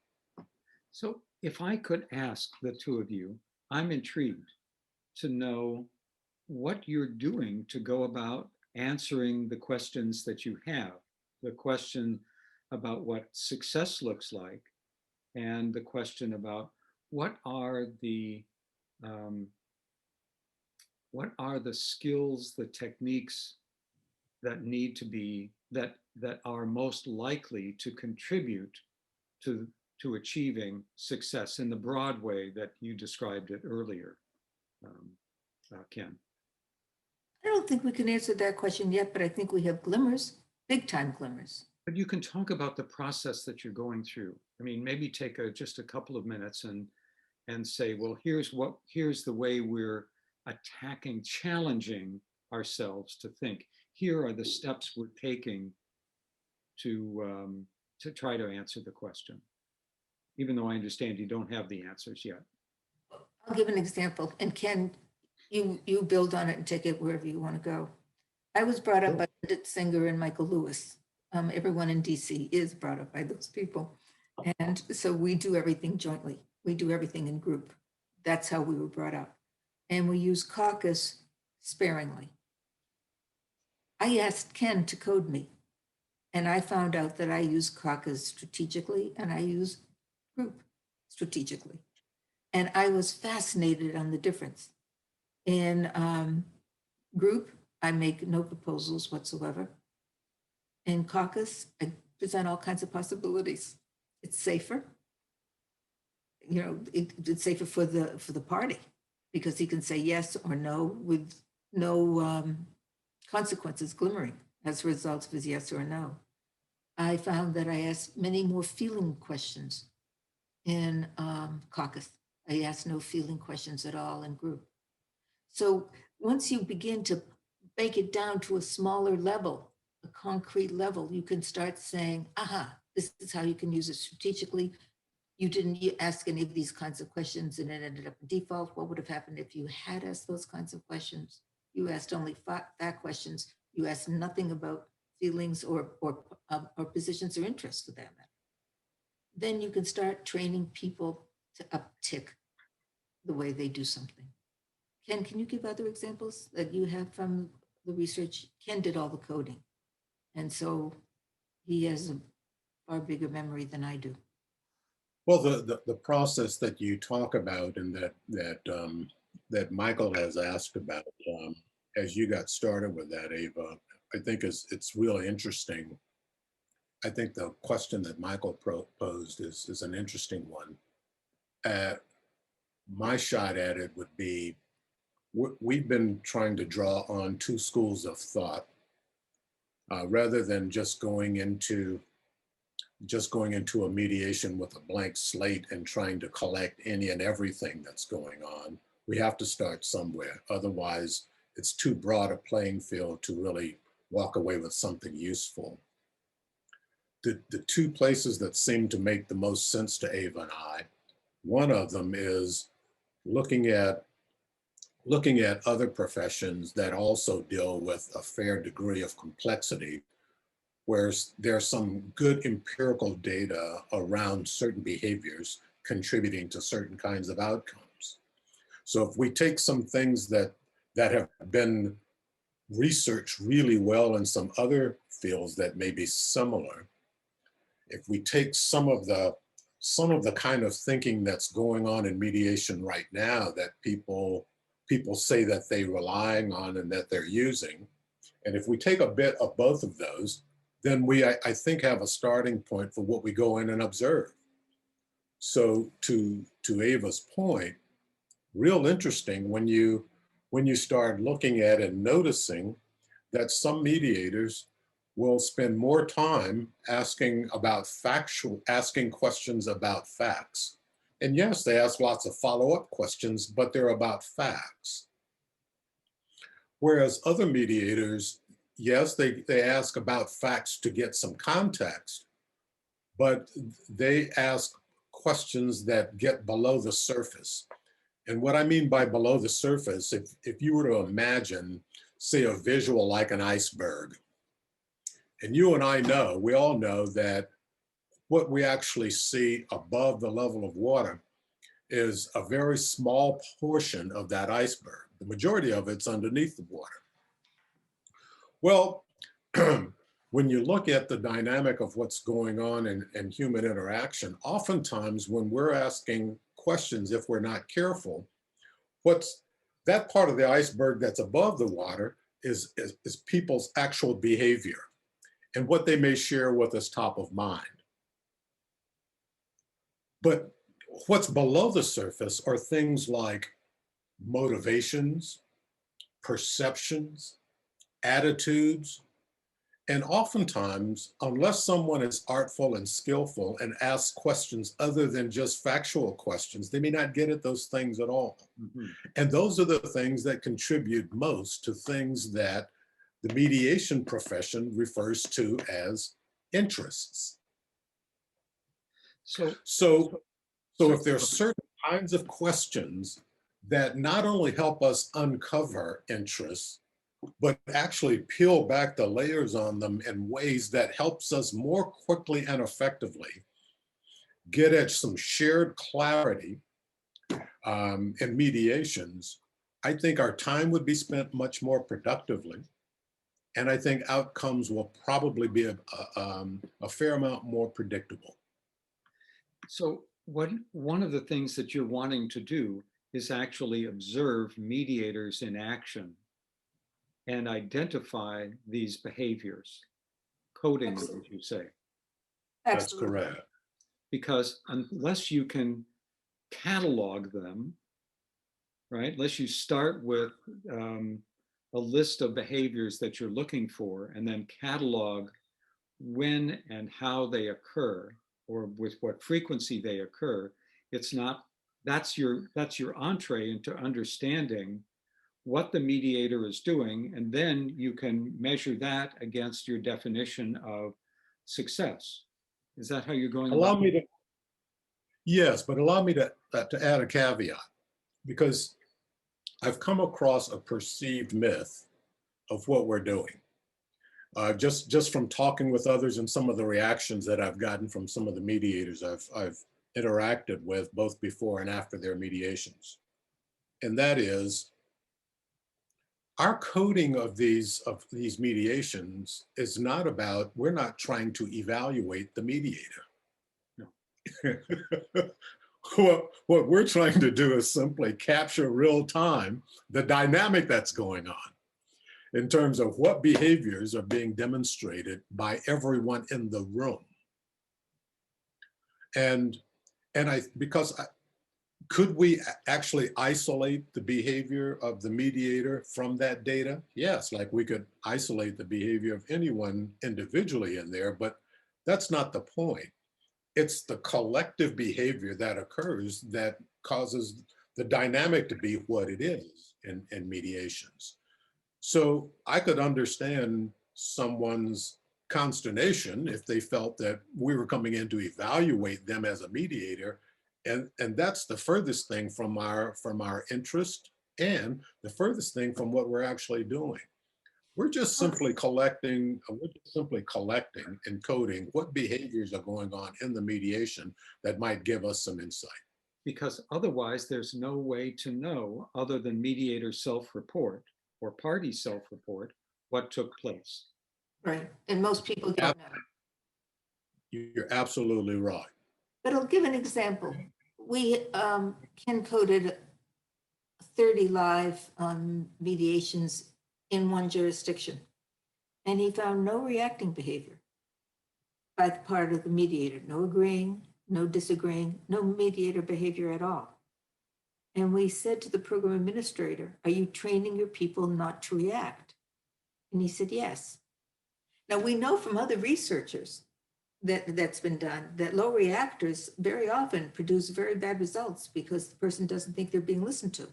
So if I could ask the two of you, I'm intrigued to know what you're doing to go about answering the questions that you have, the question about what success looks like, and the question about what are the um, skills, the techniques that need to be that are most likely to contribute to achieving success in the broad way that you described it earlier, um, Ken. I don't think we can answer that question yet, but I think we have glimmers, big time glimmers. But you can talk about the process that you're going through. I mean, maybe take just a couple of minutes and say, well, here's the way we're attacking, challenging ourselves to think. Here are the steps we're taking to try to answer the question, even though I understand you don't have the answers yet. I'll give an example, and Ken, you build on it and take it wherever you want to go. I was brought up by Edith Singer and Michael Lewis. Everyone in DC is brought up by those people. And so we do everything jointly. We do everything in group. That's how we were brought up. And we use caucus sparingly. I asked Ken to code me, and I found out that I use caucus strategically and I use group strategically. And I was fascinated on the difference. In group, I make no proposals whatsoever. In caucus, I present all kinds of possibilities. It's safer. You know, it's safer for the party because he can say yes or no with no consequences glimmering as a result of his yes or no. I found that I asked many more feeling questions in caucus. I asked no feeling questions at all in group. So once you begin to break it down to a smaller level, a concrete level, you can start saying, aha, this is how you can use it strategically. You didn't ask any of these kinds of questions and it ended up in default. What would have happened if you had asked those kinds of questions? You asked only fact questions. You asked nothing about feelings or positions or interests for that matter. Then you can start training people to uptick the way they do something. Ken, can you give other examples that you have from the research? Ken did all the coding. And so he has a far bigger memory than I do. Well, the process that you talk about and that Michael has asked about as you got started with that, Ava, I think it's really interesting. I think the question that Michael posed is an interesting one. My shot at it would be, we've been trying to draw on two schools of thought rather than just going into a mediation with a blank slate and trying to collect any and everything that's going on. We have to start somewhere. Otherwise, it's too broad a playing field to really walk away with something useful. The two places that seem to make the most sense to Ava and I, one of them is looking at other professions that also deal with a fair degree of complexity, where there's some good empirical data around certain behaviors contributing to certain kinds of outcomes. So if we take some things that have been researched really well in some other fields that may be similar, if we take some of the kind of thinking that's going on in mediation right now that people say that they're relying on and that they're using, and if we take a bit of both of those, then we, I think, have a starting point for what we go in and observe. So to Ava's point, real interesting when you start looking at and noticing that some mediators will spend more time asking questions about facts. And yes, they ask lots of follow-up questions, but they're about facts. Whereas other mediators, yes, they ask about facts to get some context, but they ask questions that get below the surface. And what I mean by below the surface, if you were to imagine, say, a visual like an iceberg, and you and I know, we all know that what we actually see above the level of water is a very small portion of that iceberg. The majority of it's underneath the water. Well, when you look at the dynamic of what's going on in human interaction, oftentimes when we're asking questions, if we're not careful, what's that part of the iceberg that's above the water is people's actual behavior and what they may share with us top of mind. But what's below the surface are things like motivations, perceptions, attitudes, and oftentimes, unless someone is artful and skillful and asks questions other than just factual questions, they may not get at those things at all. Mm-hmm. And those are the things that contribute most to things that the mediation profession refers to as interests. So if there are certain kinds of questions that not only help us uncover interests, but actually peel back the layers on them in ways that helps us more quickly and effectively get at some shared clarity in mediations, I think our time would be spent much more productively. And I think outcomes will probably be a fair amount more predictable. So one of the things that you're wanting to do is actually observe mediators in action and identify these behaviors, coding, as you say. That's correct. Because unless you can catalog them, right? Unless you start with a list of behaviors that you're looking for and then catalog when and how they occur or with what frequency they occur, it's not, that's your entree into understanding what the mediator is doing, and then you can measure that against your definition of success. Is that how you're going about it? Yes, but allow me to add a caveat, because I've come across a perceived myth of what we're doing. Just from talking with others and some of the reactions that I've gotten from some of the mediators I've interacted with both before and after their mediations. And that is, our coding of these mediations is not about, we're not trying to evaluate the mediator. No. What we're trying to do is simply capture real time the dynamic that's going on in terms of what behaviors are being demonstrated by everyone in the room. Could we actually isolate the behavior of the mediator from that data? Yes, like we could isolate the behavior of anyone individually in there, but that's not the point. It's the collective behavior that occurs that causes the dynamic to be what it is in mediations. So I could understand someone's consternation if they felt that we were coming in to evaluate them as a mediator. And that's the furthest thing from our interest and the furthest thing from what we're actually doing. We're just simply collecting and coding what behaviors are going on in the mediation that might give us some insight. Because otherwise there's no way to know, other than mediator self-report or party self-report, what took place. Right, and most people don't know. You're absolutely right. But I'll give an example. We Ken coded 30 live mediations in one jurisdiction, and he found no reacting behavior by the part of the mediator, no agreeing, no disagreeing, no mediator behavior at all. And we said to the program administrator, are you training your people not to react? And he said, yes. Now we know from other researchers that's been done that low reactors very often produce very bad results because the person doesn't think they're being listened to.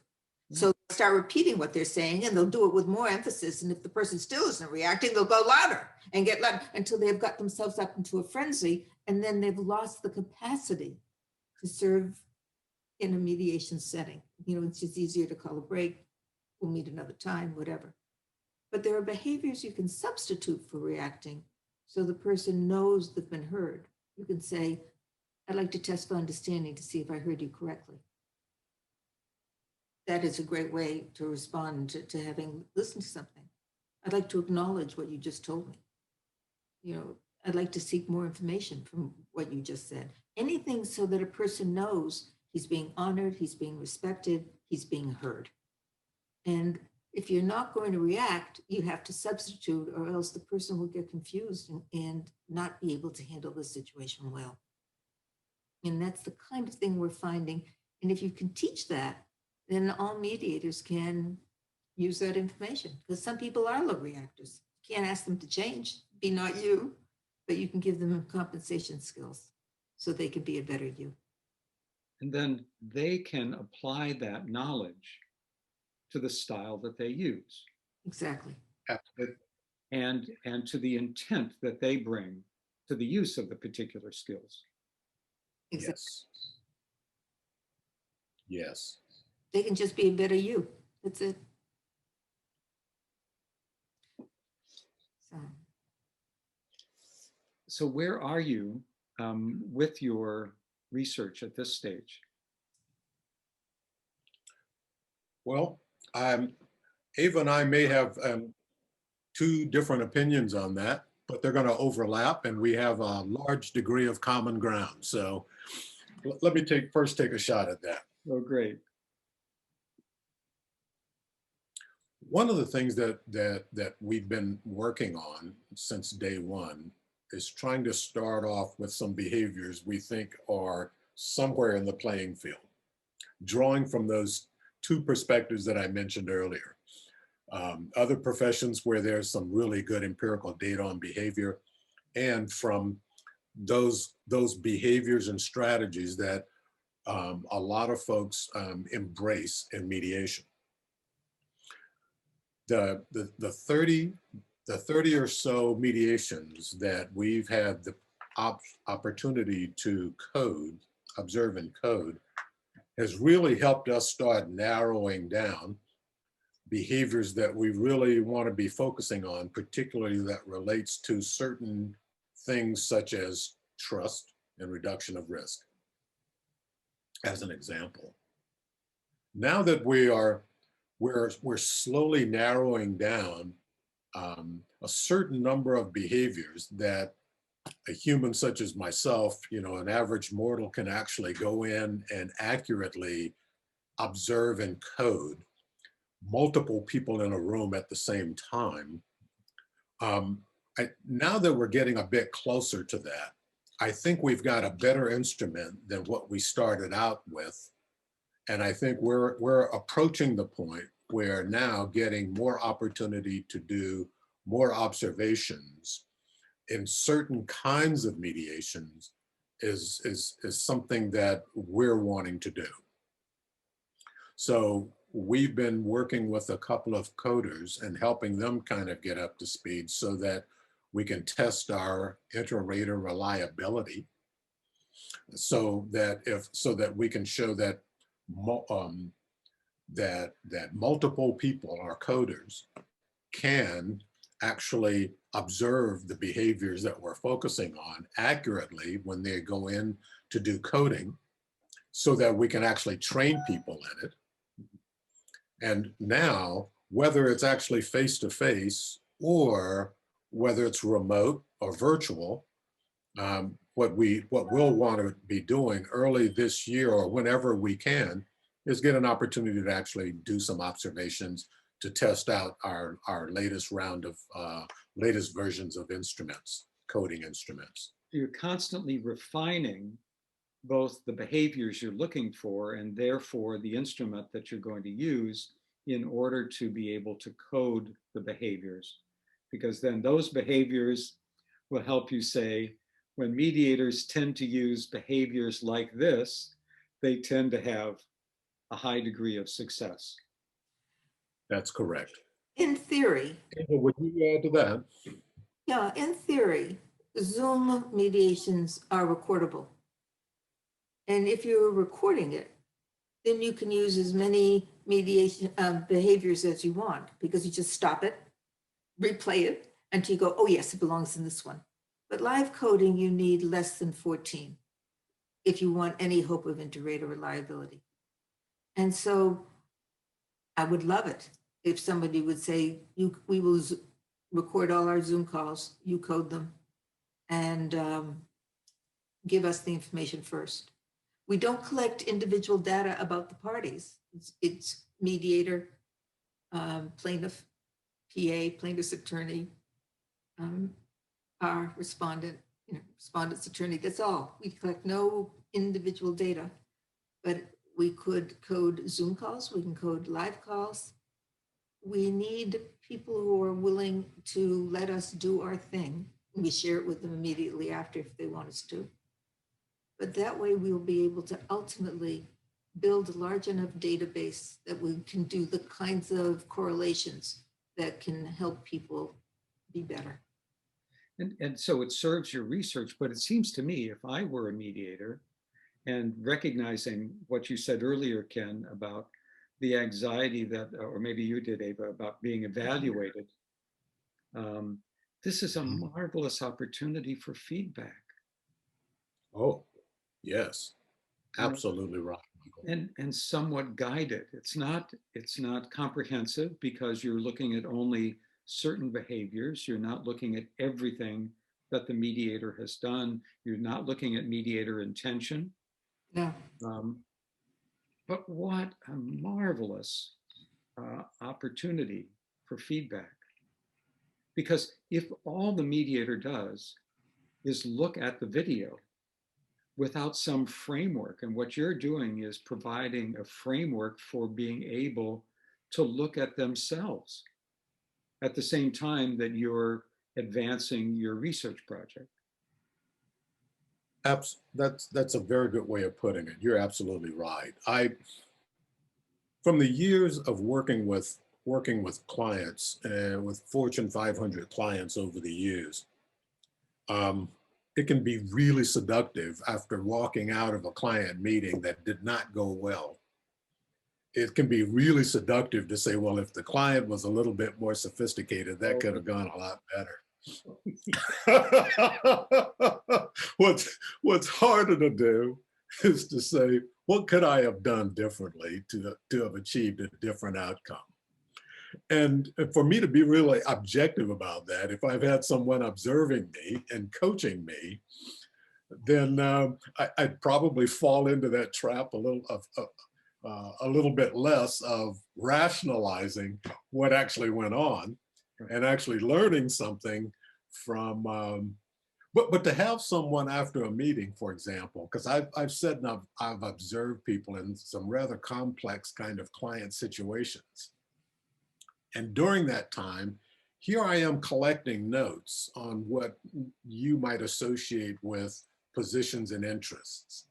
So they start repeating what they're saying and they'll do it with more emphasis. And if the person still isn't reacting, they'll go louder and get louder until they've got themselves up into a frenzy. And then they've lost the capacity to serve in a mediation setting. You know, it's just easier to call a break. We'll meet another time, whatever. But there are behaviors you can substitute for reacting so the person knows they've been heard. You can say, I'd like to test for understanding to see if I heard you correctly. That is a great way to respond to having listened to something. I'd like to acknowledge what you just told me. You know, I'd like to seek more information from what you just said. Anything so that a person knows he's being honored, he's being respected, he's being heard. And if you're not going to react, you have to substitute, or else the person will get confused and not be able to handle the situation well. And that's the kind of thing we're finding. And if you can teach that, then all mediators can use that information, because some people are low reactors. You can't ask them to change, be not you, but you can give them compensation skills so they can be a better you. And then they can apply that knowledge to the style that they use. Exactly. And to the intent that they bring to the use of the particular skills. Exactly. Yes. Yes. They can just be a better you. That's it. So where are you with your research at this stage? Well, Ava and I may have two different opinions on that, but they're going to overlap, and we have a large degree of common ground. So let me first take a shot at that. Oh, great. One of the things that we've been working on since day one is trying to start off with some behaviors we think are somewhere in the playing field, drawing from those two perspectives that I mentioned earlier. Other professions where there's some really good empirical data on behavior, and from those behaviors and strategies that a lot of folks embrace in mediation. The 30 or so mediations that we've had the opportunity to observe and code, has really helped us start narrowing down behaviors that we really want to be focusing on, particularly that relates to certain things such as trust and reduction of risk, as an example. Now that we're slowly narrowing down a certain number of behaviors that a human such as myself, you know, an average mortal can actually go in and accurately observe and code multiple people in a room at the same time. Now that we're getting a bit closer to that, I think we've got a better instrument than what we started out with. And I think we're approaching the point where now getting more opportunity to do more observations in certain kinds of mediations is something that we're wanting to do. So we've been working with a couple of coders and helping them kind of get up to speed so that we can test our inter-rater reliability, so that we can show that that multiple people, our coders, can actually observe the behaviors that we're focusing on accurately when they go in to do coding, so that we can actually train people in it. And now, whether it's actually face-to-face or whether it's remote or virtual, what we'll want to be doing early this year or whenever we can is get an opportunity to actually do some observations to test out our latest round of latest versions of instruments, coding instruments. You're constantly refining both the behaviors you're looking for and therefore the instrument that you're going to use in order to be able to code the behaviors. Because then those behaviors will help you say, when mediators tend to use behaviors like this, they tend to have a high degree of success. That's correct. In theory. Ava, would you add to that? Yeah, in theory, Zoom mediations are recordable. And if you're recording it, then you can use as many mediation behaviors as you want, because you just stop it, replay it until you go, oh yes, it belongs in this one. But live coding, you need less than 14 if you want any hope of inter-rater reliability. And so I would love it if somebody would say, we will record all our Zoom calls, you code them, and give us the information first. We don't collect individual data about the parties. It's mediator, plaintiff, PA, plaintiff's attorney, our respondent, respondent's attorney. That's all. We collect no individual data, but we could code Zoom calls. We can code live calls. We need people who are willing to let us do our thing. We share it with them immediately after if they want us to. But that way we'll be able to ultimately build a large enough database that we can do the kinds of correlations that can help people be better. And so it serves your research, but it seems to me if I were a mediator and recognizing what you said earlier, Ken, about the anxiety that, or maybe you did, Ava, about being evaluated, this is a marvelous opportunity for feedback. Oh, yes, absolutely right. And somewhat guided. It's not comprehensive because you're looking at only certain behaviors. You're not looking at everything that the mediator has done. You're not looking at mediator intention. No. But what a marvelous opportunity for feedback. Because if all the mediator does is look at the video without some framework, and what you're doing is providing a framework for being able to look at themselves at the same time that you're advancing your research project. That's a very good way of putting it. You're absolutely right. From the years of working with clients, with Fortune 500 clients over the years, it can be really seductive after walking out of a client meeting that did not go well. It can be really seductive to say, well, if the client was a little bit more sophisticated, that could have gone a lot better. What's harder to do is to say, what could I have done differently to have achieved a different outcome? And for me to be really objective about that, if I've had someone observing me and coaching me, then I'd probably fall into that trap a little bit less of rationalizing what actually went on and actually learning something from, but to have someone after a meeting, for example, because I've said and I've observed people in some rather complex kind of client situations. And during that time, here I am collecting notes on what you might associate with positions and interests.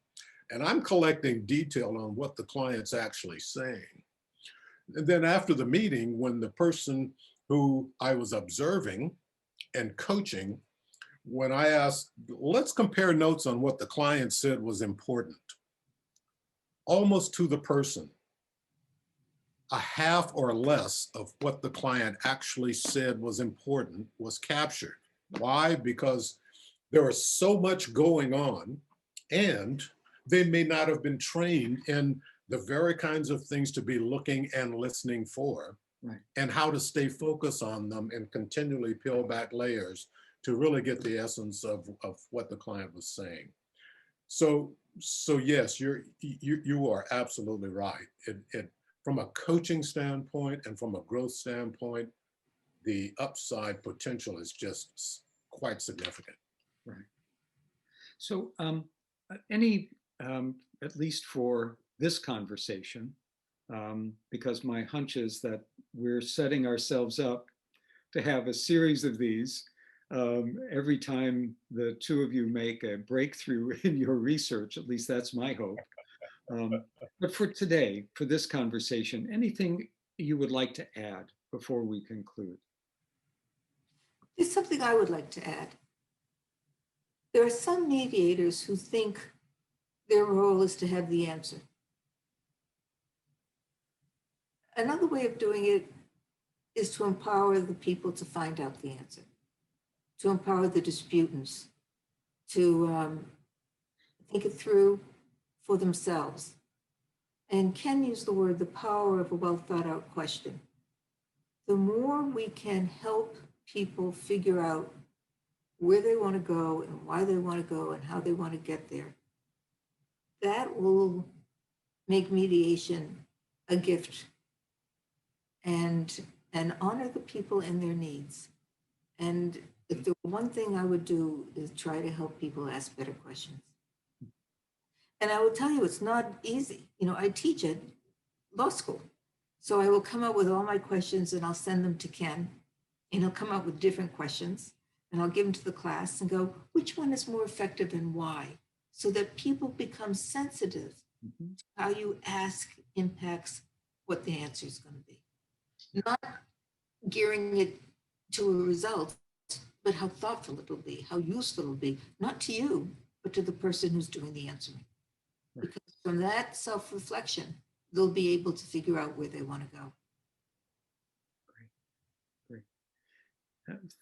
And I'm collecting detail on what the client's actually saying. And then after the meeting, when the person who I was observing and coaching, when I asked, let's compare notes on what the client said was important, almost to the person, a half or less of what the client actually said was important was captured. Why? Because there was so much going on and they may not have been trained in the very kinds of things to be looking and listening for, right, and how to stay focused on them and continually peel back layers to really get the essence of what the client was saying. So yes, you are absolutely right. From a coaching standpoint and from a growth standpoint, the upside potential is just quite significant. Right. So any, at least for this conversation, because my hunch is that we're setting ourselves up to have a series of these every time the two of you make a breakthrough in your research, at least that's my hope. But for today, for this conversation, anything you would like to add before we conclude? There's something I would like to add. There are some mediators who think their role is to have the answer. Another way of doing it is to empower the people to find out the answer, to empower the disputants to think it through for themselves. And Ken used the word, the power of a well thought out question. The more we can help people figure out where they want to go and why they want to go and how they want to get there, that will make mediation a gift and honor the people and their needs. And if the one thing I would do is try to help people ask better questions. And I will tell you, it's not easy. You know, I teach at law school. So I will come up with all my questions and I'll send them to Ken, and he'll come up with different questions, and I'll give them to the class and go, which one is more effective and why? So that people become sensitive to how you ask impacts what the answer is going to be. Not gearing it to a result, but how thoughtful it will be, how useful it will be, not to you, but to the person who's doing the answering. Right. Because from that self-reflection, they'll be able to figure out where they want to go. Great.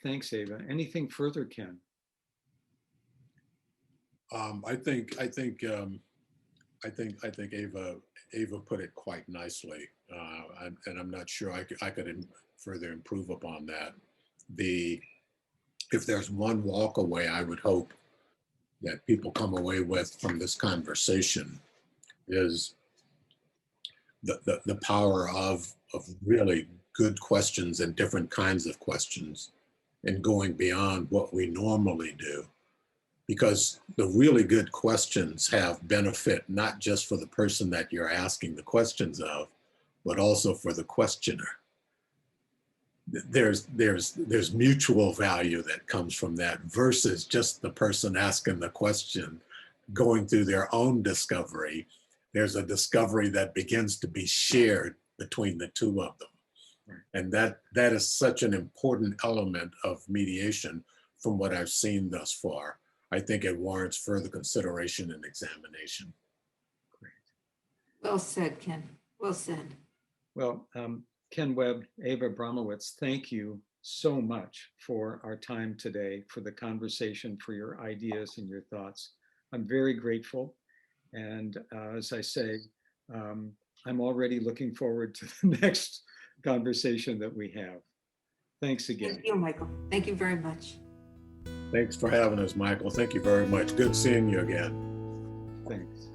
Thanks, Ava. Anything further, Ken? I think Ava put it quite nicely, and I'm not sure I could further improve upon that. If there's one walk away, I would hope that people come away with from this conversation is the power of really good questions and different kinds of questions, and going beyond what we normally do. Because the really good questions have benefit not just for the person that you're asking the questions of, but also for the questioner. There's mutual value that comes from that versus just the person asking the question going through their own discovery. There's a discovery that begins to be shared between the two of them. And that is such an important element of mediation from what I've seen thus far. I think it warrants further consideration and examination. Great. Well said, Ken. Well said. Well, Ken Webb, Ava Abramowitz, thank you so much for our time today, for the conversation, for your ideas and your thoughts. I'm very grateful. And as I say, I'm already looking forward to the next conversation that we have. Thanks again. Thank you, Michael. Thank you very much. Thanks for having us, Michael. Thank you very much. Good seeing you again. Thanks.